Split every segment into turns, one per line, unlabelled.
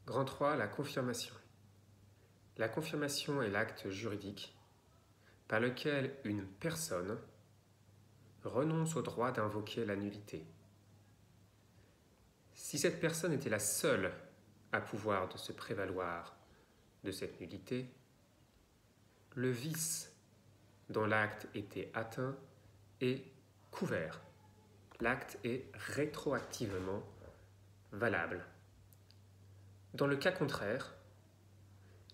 Grand 3, la confirmation. La confirmation est l'acte juridique par lequel une personne renonce au droit d'invoquer la nullité. Si cette personne était la seule à pouvoir de se prévaloir de cette nullité, le vice dont l'acte était atteint est couvert. L'acte est rétroactivement valable. Dans le cas contraire,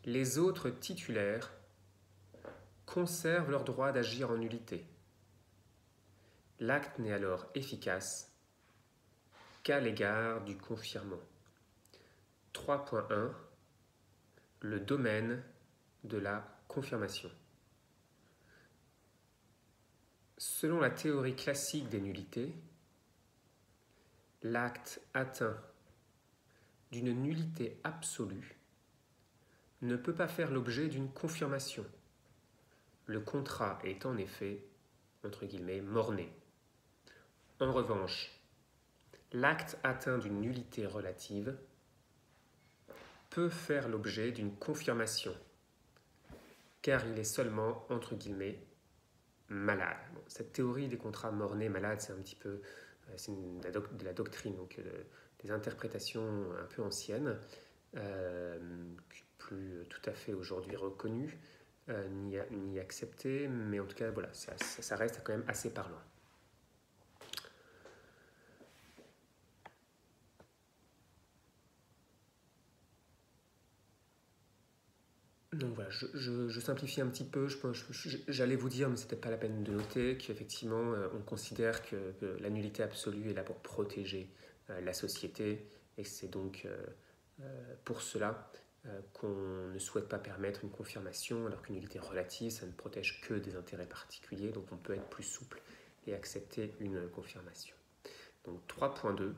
les autres titulaires conservent leur droit d'agir en nullité. L'acte n'est alors efficace qu'à l'égard du confirmant. 3.1 Le domaine de la confirmation. Selon la théorie classique des nullités, l'acte atteint d'une nullité absolue ne peut pas faire l'objet d'une confirmation. Le contrat est en effet, entre guillemets, mort-né. En revanche, l'acte atteint d'une nullité relative peut faire l'objet d'une confirmation, car il est seulement, entre guillemets, malade. Bon, cette théorie des contrats mort-nés malades, c'est un petit peu de la doctrine, donc des interprétations un peu anciennes, plus tout à fait aujourd'hui reconnues, ni acceptées, mais en tout cas, voilà, ça reste quand même assez parlant. Donc voilà, je simplifie un petit peu, j'allais vous dire, mais ce n'était pas la peine de noter, qu'effectivement, on considère que la nullité absolue est là pour protéger la société, et c'est donc pour cela qu'on ne souhaite pas permettre une confirmation, alors qu'une nullité relative, ça ne protège que des intérêts particuliers, donc on peut être plus souple et accepter une confirmation. Donc 3.2,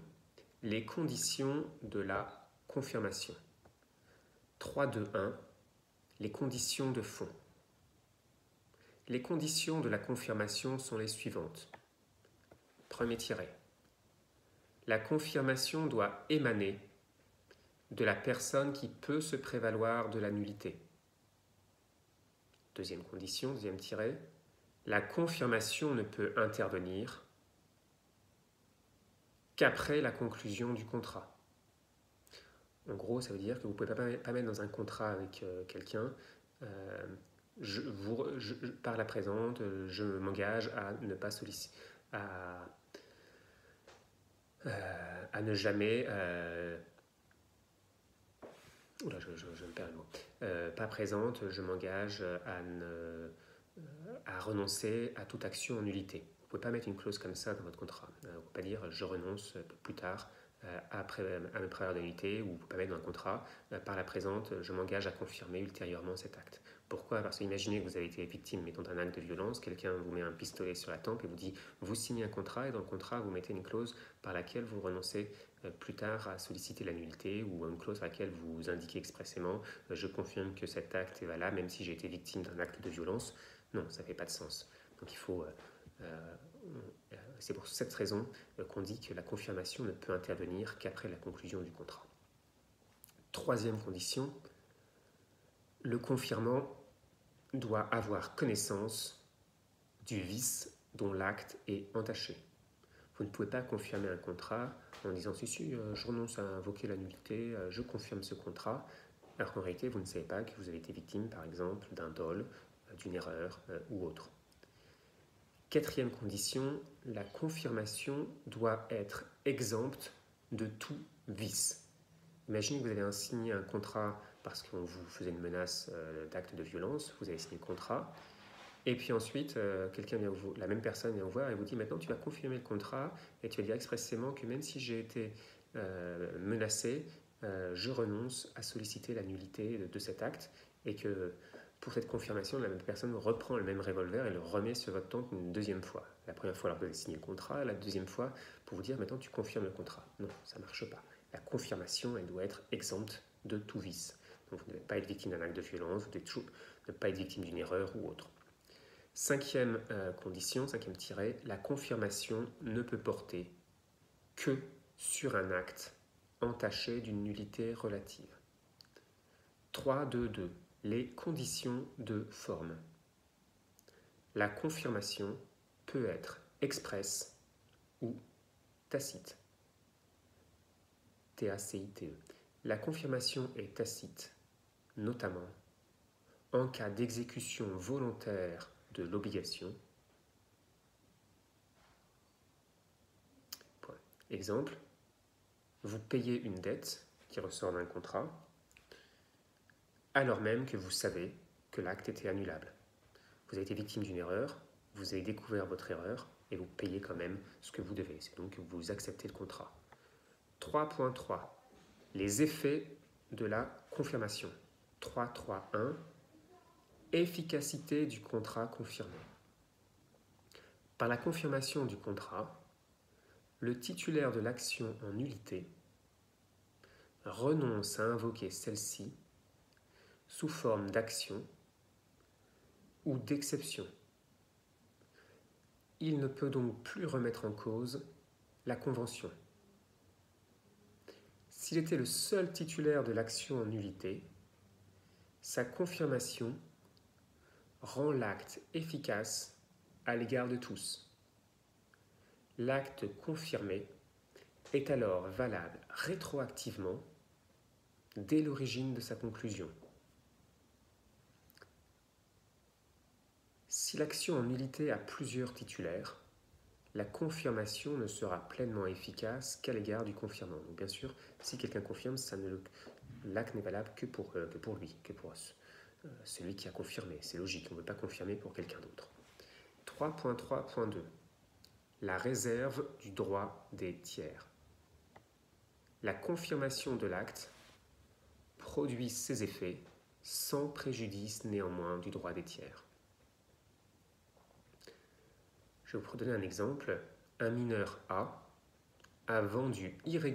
les conditions de la confirmation. 3.2.1, les conditions de fond. Les conditions de la confirmation sont les suivantes. Premier tiret. La confirmation doit émaner de la personne qui peut se prévaloir de la nullité. Deuxième condition, deuxième tiret. La confirmation ne peut intervenir qu'après la conclusion du contrat. En gros, ça veut dire que vous ne pouvez pas mettre dans un contrat avec quelqu'un par la présente, je m'engage à ne pas solliciter, à ne jamais. Oula, je me perds le mot. Pas présente, je m'engage à renoncer à toute action en nullité. Vous ne pouvez pas mettre une clause comme ça dans votre contrat. Vous ne pouvez pas dire je renonce plus tard à me prévaloir de nullité, ou vous ne pouvez pas mettre dans un contrat par la présente, je m'engage à confirmer ultérieurement cet acte. Pourquoi? Parce que imaginez que vous avez été victime, mettons, d'un acte de violence, quelqu'un vous met un pistolet sur la tempe et vous dit vous signez un contrat, et dans le contrat vous mettez une clause par laquelle vous renoncez plus tard à solliciter la nullité, ou une clause par laquelle vous indiquez expressément je confirme que cet acte est valable même si j'ai été victime d'un acte de violence. Non, ça ne fait pas de sens. Donc il faut... c'est pour cette raison qu'on dit que la confirmation ne peut intervenir qu'après la conclusion du contrat. Troisième condition, le confirmant doit avoir connaissance du vice dont l'acte est entaché. Vous ne pouvez pas confirmer un contrat en disant si, je renonce à invoquer la nullité, je confirme ce contrat, alors qu'en réalité vous ne savez pas que vous avez été victime par exemple d'un dol, d'une erreur ou autre. Quatrième condition, la confirmation doit être exempte de tout vice. Imaginez que vous avez signé un contrat parce qu'on vous faisait une menace d'acte de violence, vous avez signé le contrat, et puis ensuite, la même personne vient vous voir et vous dit maintenant tu vas confirmer le contrat et tu vas dire expressément que même si j'ai été menacé, je renonce à solliciter la nullité de cet acte, et que pour cette confirmation, la même personne reprend le même revolver et le remet sur votre tempe une deuxième fois. La première fois alors que vous avez signé le contrat, la deuxième fois pour vous dire maintenant tu confirmes le contrat. Non, ça ne marche pas. La confirmation, elle doit être exempte de tout vice. Donc vous ne devez pas être victime d'un acte de violence, vous devez toujours ne pas être victime d'une erreur ou autre. Cinquième condition, cinquième tiret, la confirmation ne peut porter que sur un acte entaché d'une nullité relative. 3.2.2. Les conditions de forme. La confirmation peut être expresse ou tacite. T-A-C-I-T-E. La confirmation est tacite, notamment en cas d'exécution volontaire de l'obligation. Exemple, vous payez une dette qui ressort d'un contrat, alors même que vous savez que l'acte était annulable. Vous avez été victime d'une erreur, vous avez découvert votre erreur et vous payez quand même ce que vous devez. C'est donc que vous acceptez le contrat. 3.3. Les effets de la confirmation. 3.3.1. Efficacité du contrat confirmé. Par la confirmation du contrat, le titulaire de l'action en nullité renonce à invoquer celle-ci sous forme d'action ou d'exception. Il ne peut donc plus remettre en cause la convention. S'il était le seul titulaire de l'action en nullité, sa confirmation rend l'acte efficace à l'égard de tous. L'acte confirmé est alors valable rétroactivement dès l'origine de sa conclusion. Si l'action en nullité a plusieurs titulaires, la confirmation ne sera pleinement efficace qu'à l'égard du confirmant. Donc bien sûr, si quelqu'un confirme, l'acte n'est valable que pour lui, que pour celui qui a confirmé. C'est logique, on ne veut pas confirmer pour quelqu'un d'autre. 3.3.2. La réserve du droit des tiers. La confirmation de l'acte produit ses effets sans préjudice néanmoins du droit des tiers. Je vais vous donner un exemple. Un mineur A a vendu irrégulièrement